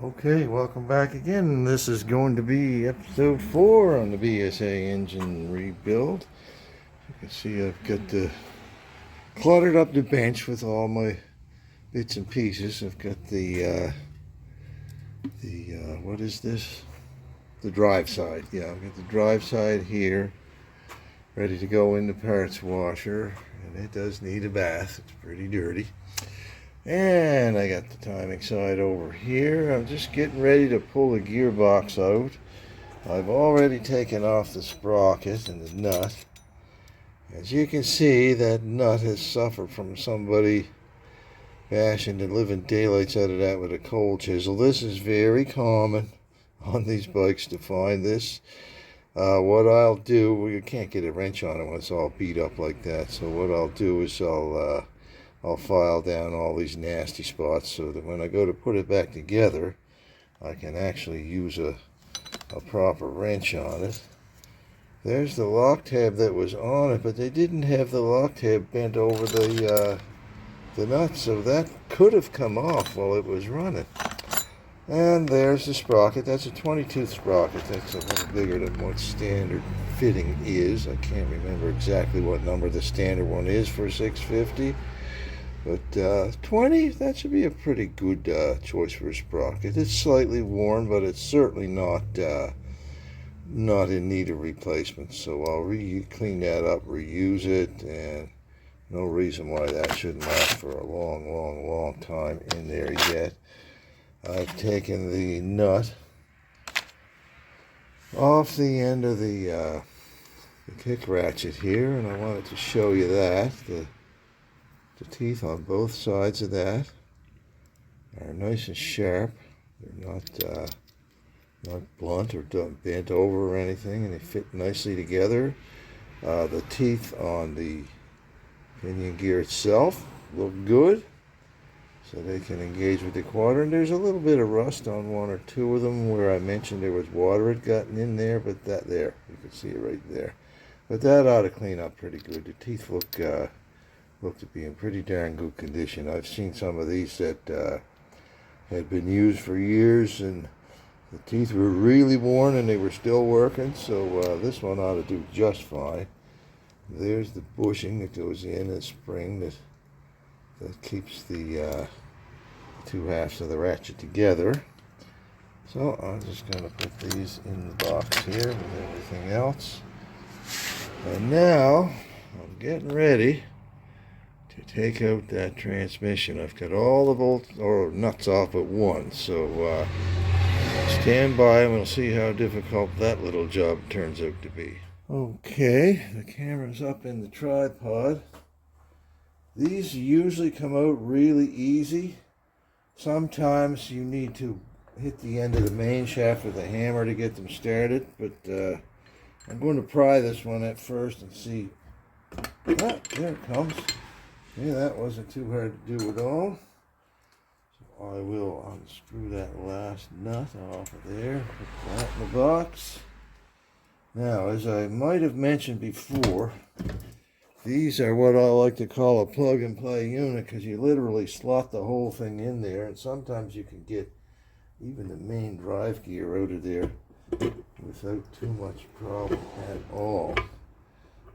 Okay, welcome back again. This is going to be episode 4 on the BSA Engine Rebuild. You can see I've got cluttered up the bench with all my bits and pieces. I've got the what is this? The drive side. Yeah, I've got the drive side here, ready to go in the parts washer, and it does need a bath. It's pretty dirty. And I got the timing side over here. I'm just getting ready to pull the gearbox out. I've already taken off the sprocket and the nut. As you can see, that nut has suffered from somebody bashing the living daylights out of that with a cold chisel. This is very common on these bikes to find this. What I'll do, you can't get a wrench on it when it's all beat up like that. So what I'll do is I'll file down all these nasty spots so that when I go to put it back together, I can actually use a proper wrench on it. There's the lock tab that was on it, but they didn't have the lock tab bent over the nut, so that could have come off while it was running. And there's the sprocket. That's a 22th sprocket. That's a little bigger than what standard fitting is. I can't remember exactly what number the standard one is for 650. But 20, that should be a pretty good choice for a sprocket. It's slightly worn, but it's certainly not in need of replacement. So I'll clean that up, reuse it, and no reason why that shouldn't last for a long time in there yet. I've taken the nut off the end of the kick ratchet here, and I wanted to show you that. The teeth on both sides of that are nice and sharp. They're not blunt or bent over or anything, and they fit nicely together. The teeth on the pinion gear itself look good, so they can engage with the quadrant. There's a little bit of rust on one or two of them where I mentioned there was water had gotten in there, but that there, you can see it right there. But that ought to clean up pretty good. The teeth look to be in pretty darn good condition. I've seen some of these that had been used for years, and the teeth were really worn and they were still working, so this one ought to do just fine. There's the bushing that goes in, a spring that keeps the two halves of the ratchet together. So I'm just going to put these in the box here with everything else. And now I'm getting ready to take out that transmission. I've got all the bolts or nuts off but one, so stand by and we'll see how difficult that little job turns out to be. Okay, the camera's up in the tripod. These usually come out really easy. Sometimes you need to hit the end of the main shaft with a hammer to get them started, but I'm going to pry this one at first and see. Ah, there it comes. Yeah, that wasn't too hard to do at all. So I will unscrew that last nut off of there, put that in the box. Now, as I might have mentioned before, these are what I like to call a plug and play unit, because you literally slot the whole thing in there, and sometimes you can get even the main drive gear out of there without too much problem at all.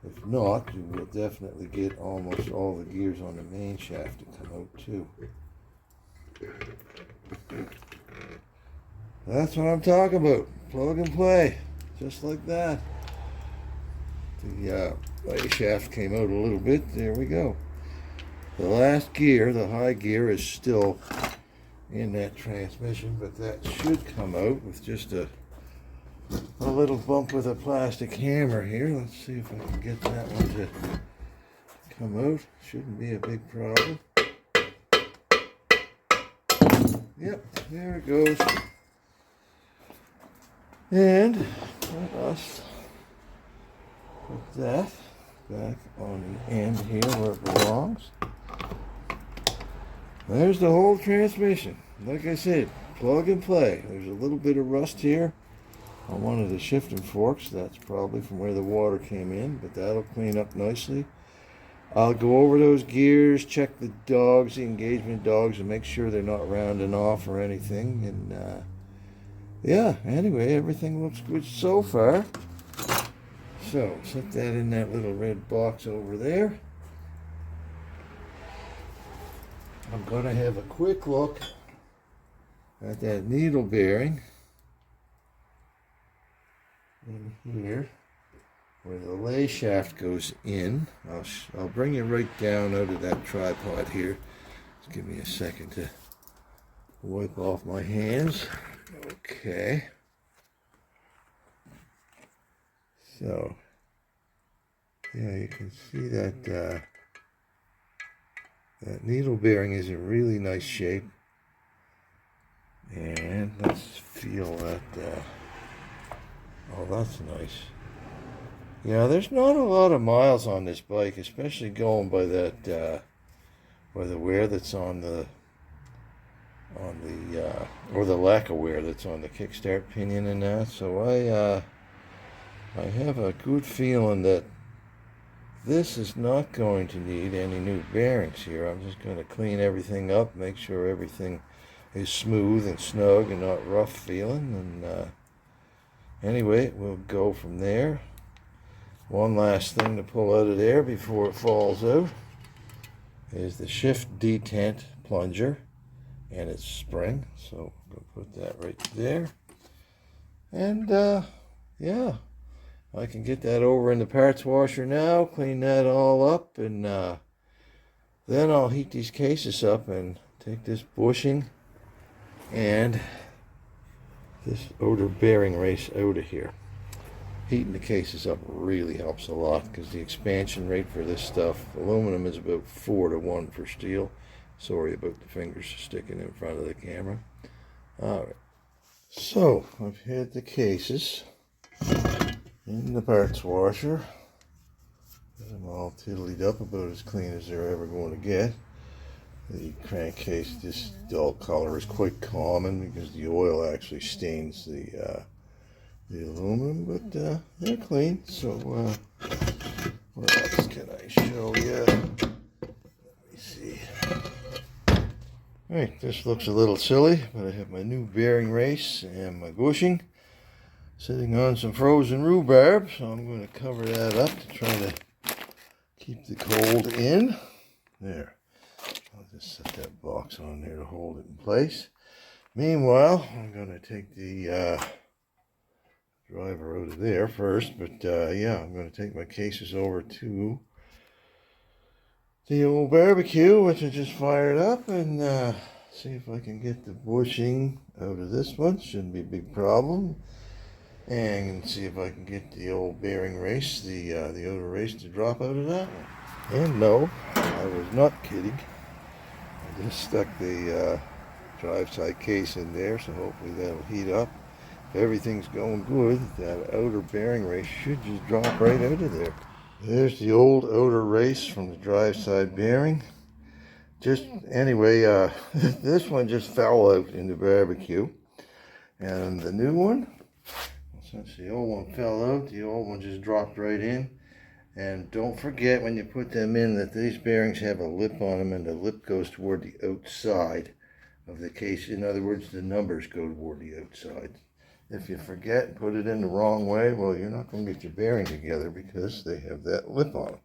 If not, you will definitely get almost all the gears on the main shaft to come out too. That's what I'm talking about. Plug and play. Just like that. The right shaft came out a little bit. There we go. The last gear, the high gear, is still in that transmission, but that should come out with just a little bump with a plastic hammer here. Let's see if I can get that one to come out. Shouldn't be a big problem. Yep, there it goes. And let us put that back on the end here where it belongs. There's the whole transmission. Like I said, plug and play. There's a little bit of rust here on one of the shifting forks. That's probably from where the water came in, but that'll clean up nicely. I'll go over those gears, check the dogs, the engagement dogs, and make sure they're not rounding off or anything. And yeah, anyway, everything looks good so far. So set that in that little red box over there. I'm going to have a quick look at that needle bearing in here where the lay shaft goes in. I'll bring you right down out of that tripod here. Just give me a second to wipe off my hands. Okay. So, yeah, you can see that that needle bearing is in really nice shape. And let's feel that. Oh, that's nice. Yeah, there's not a lot of miles on this bike, especially going by that, by the wear that's on the, or the lack of wear that's on the kickstart pinion and that. So I have a good feeling that this is not going to need any new bearings here. I'm just going to clean everything up, make sure everything is smooth and snug and not rough feeling. And anyway, we'll go from there. One last thing to pull out of there before it falls out is the shift detent plunger and its spring. So I'm going to put that right there. And yeah, I can get that over in the parts washer now, clean that all up, and then I'll heat these cases up and take this bushing and this outer bearing race out of here. Heating the cases up really helps a lot because the expansion rate for this stuff, aluminum is about 4 to 1 for steel. Sorry about the fingers sticking in front of the camera. Alright, so I've had the cases in the parts washer. I'm all tiddlied up, about as clean as they're ever going to get. The crankcase, this dull color is quite common because the oil actually stains the aluminum, but they're clean. So what else can I show you? Let me see. Alright, this looks a little silly, but I have my new bearing race and my bushing sitting on some frozen rhubarb, so I'm going to cover that up to try to keep the cold in. There. I'll just set that box on there to hold it in place. Meanwhile, I'm going to take the driver out of there first, but yeah, I'm going to take my cases over to the old barbecue, which I just fired up, and see if I can get the bushing out of this one. Shouldn't be a big problem. And see if I can get the old bearing race, the outer race, to drop out of that one. And no, I was not kidding. I just stuck the drive side case in there, so hopefully that'll heat up. If everything's going good, that outer bearing race should just drop right out of there. There's the old outer race from the drive side bearing. Just anyway, this one just fell out in the barbecue, and the new one, since the old one fell out, the old one just dropped right in. And don't forget when you put them in that these bearings have a lip on them, and the lip goes toward the outside of the case. In other words, the numbers go toward the outside. If you forget and put it in the wrong way, well, you're not going to get your bearing together because they have that lip on them.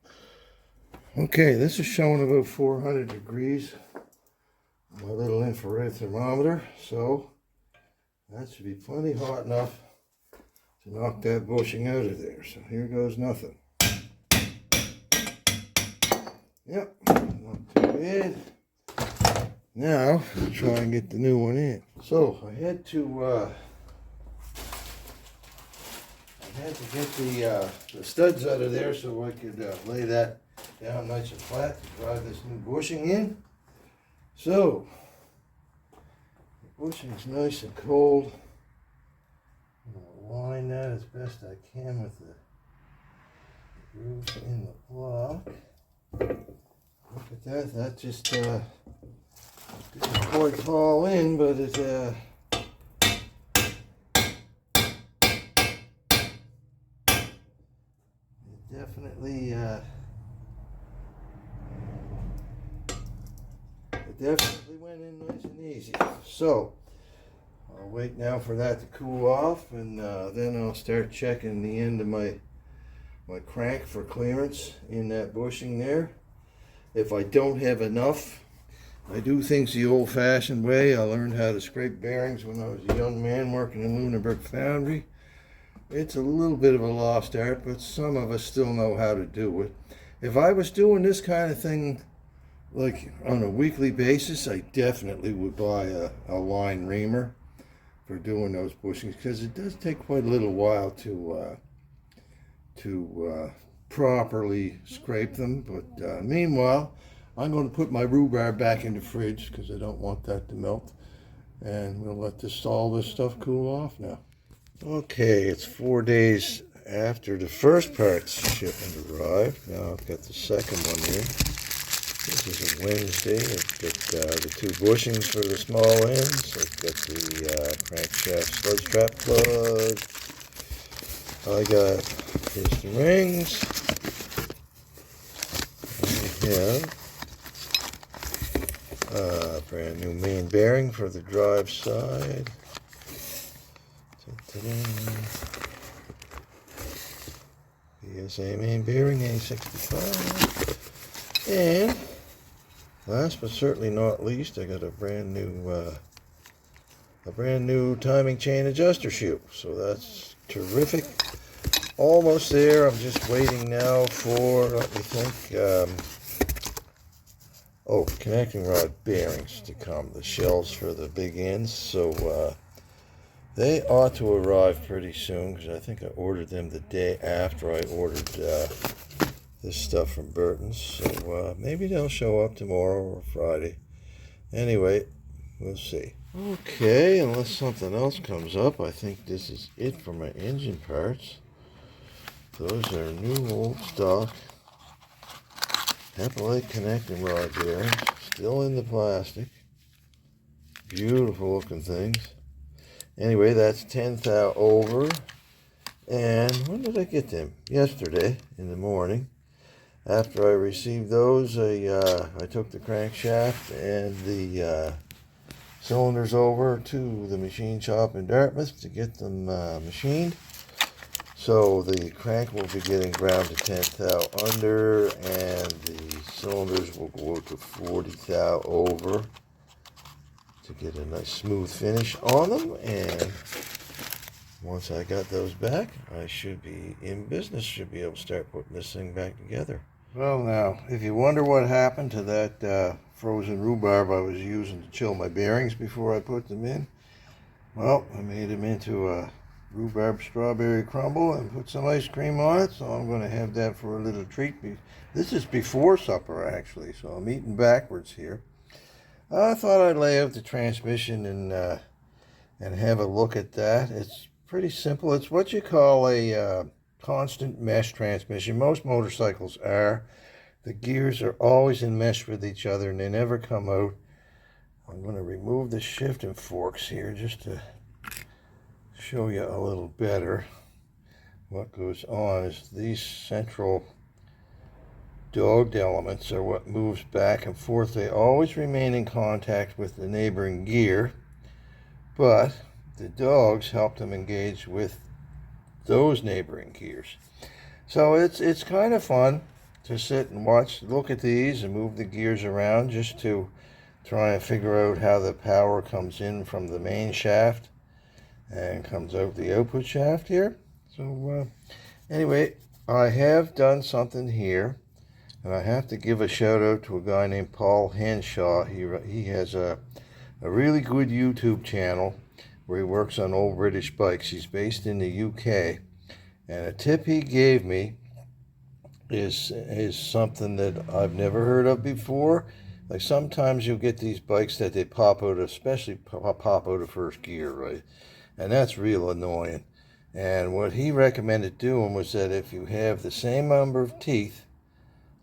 Okay, this is showing about 400 degrees on my little infrared thermometer, so that should be plenty hot enough to knock that bushing out of there. So here goes nothing. Yep, not too bad. Now, let's try and get the new one in. So, I had to get the studs out of there so I could lay that down nice and flat to drive this new bushing in. So, the bushing's nice and cold. I'm going to line that as best I can with the groove in the block. Look at that, that just didn't quite fall in, but it definitely definitely went in nice and easy. So I'll wait now for that to cool off, and then I'll start checking the end of my crank for clearance in that bushing there. If I don't have enough, I do things the old-fashioned way. I learned how to scrape bearings when I was a young man working in Lunenburg Foundry. It's a little bit of a lost art, but some of us still know how to do it. If I was doing this kind of thing like on a weekly basis, I definitely would buy a line reamer for doing those bushings, because it does take quite a little while to properly scrape them. But meanwhile, I'm going to put my rhubarb back in the fridge because I don't want that to melt, and we'll let all this stuff cool off now. Okay, it's 4 days after the first part's shipment arrived. Now I've got the second one here. This is a Wednesday. I've got the 2 bushings for the small ends. I've got the crankshaft sludge trap plug. I got piston rings. I have a brand new main bearing for the drive side. BSA main bearing A65. And last but certainly not least, I got a brand new timing chain adjuster shoe. So that's terrific. Almost there. I'm just waiting now for, let me think, connecting rod bearings to come. The shells for the big ends. So they ought to arrive pretty soon, because I think I ordered them the day after I ordered this stuff from Burton's. So maybe they'll show up tomorrow or Friday. Anyway, we'll see. Okay, unless something else comes up, I think this is it for my engine parts. Those are new old stock Hepalite connecting rod bearings, still in the plastic. Beautiful looking things. Anyway, that's 10,000 over. And when did I get them? Yesterday in the morning. After I received those, I took the crankshaft and the cylinders over to the machine shop in Dartmouth to get them machined. So the crank will be getting ground to 10,000 under, and the cylinders will go to 40,000 over to get a nice smooth finish on them. And once I got those back, I should be in business, should be able to start putting this thing back together. Well, now, if you wonder what happened to that frozen rhubarb I was using to chill my bearings before I put them in, well, I made them into a rhubarb strawberry crumble and put some ice cream on it, so I'm going to have that for a little treat. This is before supper, actually, so I'm eating backwards here. I thought I'd lay out the transmission and have a look at that. It's pretty simple. It's what you call a constant mesh transmission. Most motorcycles are. The gears are always in mesh with each other and they never come out. I'm going to remove the shifting forks here just to show you a little better. What goes on is these central dogged elements are what moves back and forth. They always remain in contact with the neighboring gear, but the dogs help them engage with those neighboring gears. So it's kind of fun to sit and look at these and move the gears around just to try and figure out how the power comes in from the main shaft and comes out the output shaft here. So anyway, I have done something here, and I have to give a shout out to a guy named Paul Henshaw. He has a really good YouTube channel where he works on old British bikes. He's based in the UK, and a tip he gave me is something that I've never heard of before. Like sometimes you'll get these bikes that they pop out, especially pop out of first gear, right? And that's real annoying. And what he recommended doing was that if you have the same number of teeth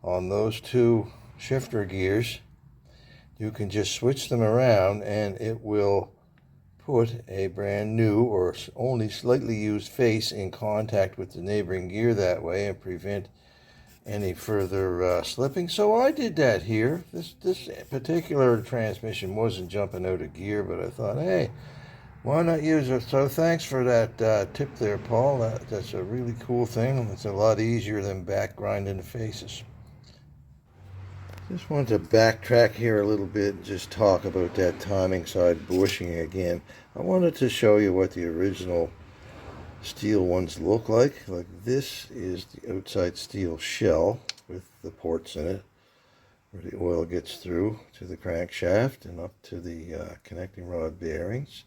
on those two shifter gears, you can just switch them around and it will put a brand new or only slightly used face in contact with the neighboring gear that way and prevent any further slipping. So I did that here. This particular transmission wasn't jumping out of gear, but I thought, hey, why not use it? So thanks for that tip there, Paul. That's a really cool thing. It's a lot easier than back grinding the faces. Just wanted to backtrack here a little bit and just talk about that timing side bushing again. I wanted to show you what the original steel ones look like. Like this is the outside steel shell with the ports in it where the oil gets through to the crankshaft and up to the connecting rod bearings.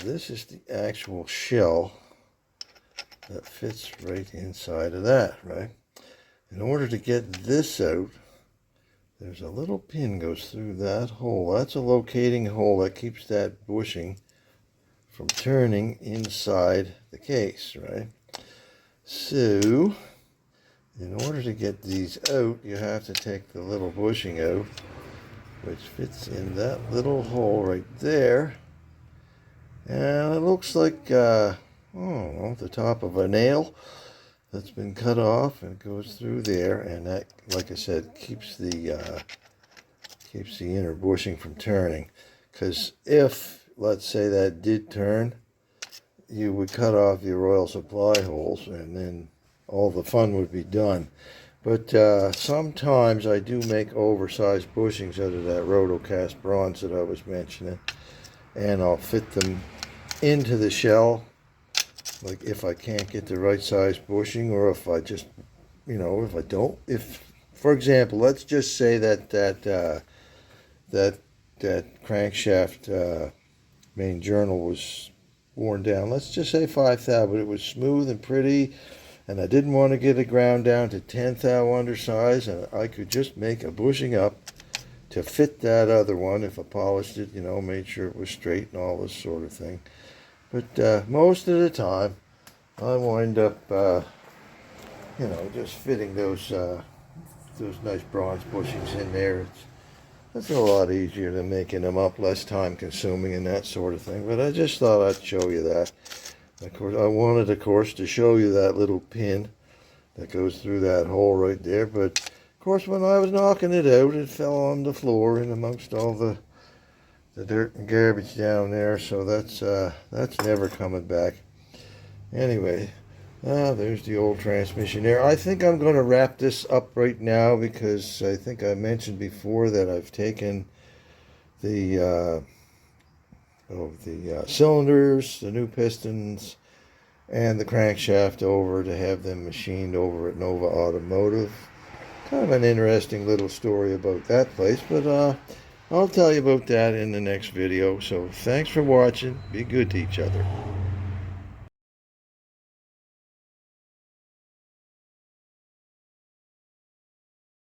This is the actual shell that fits right inside of that, right? In order to get this out, there's a little pin goes through that hole. That's a locating hole that keeps that bushing from turning inside the case, right? So, in order to get these out, you have to take the little bushing out, which fits in that little hole right there. And it looks like, the top of a nail that's been cut off and goes through there, and that, like I said, keeps the inner bushing from turning. Because if, let's say, that did turn, you would cut off your oil supply holes, and then all the fun would be done. But sometimes I do make oversized bushings out of that rotocast bronze that I was mentioning, and I'll fit them into the shell. Like if I can't get the right size bushing, or if I just, if I don't, for example, let's just say that crankshaft main journal was worn down. Let's just say 5 thou, but it was smooth and pretty, and I didn't want to get it ground down to 10 thou undersize, and I could just make a bushing up to fit that other one if I polished it, made sure it was straight and all this sort of thing. But most of the time, I wind up, just fitting those nice bronze bushings in there. It's a lot easier than making them up, less time consuming and that sort of thing. But I just thought I'd show you that. Of course, I wanted, to show you that little pin that goes through that hole right there. But of course, when I was knocking it out, it fell on the floor and amongst all the dirt and garbage down there, so that's never coming back. Anyway, there's the old transmission there. I think I'm going to wrap this up right now, because I think I mentioned before that I've taken the cylinders, the new pistons, and the crankshaft over to have them machined over at Nova Automotive. Kind of an interesting little story about that place, but I'll tell you about that in the next video. So thanks for watching. Be good to each other.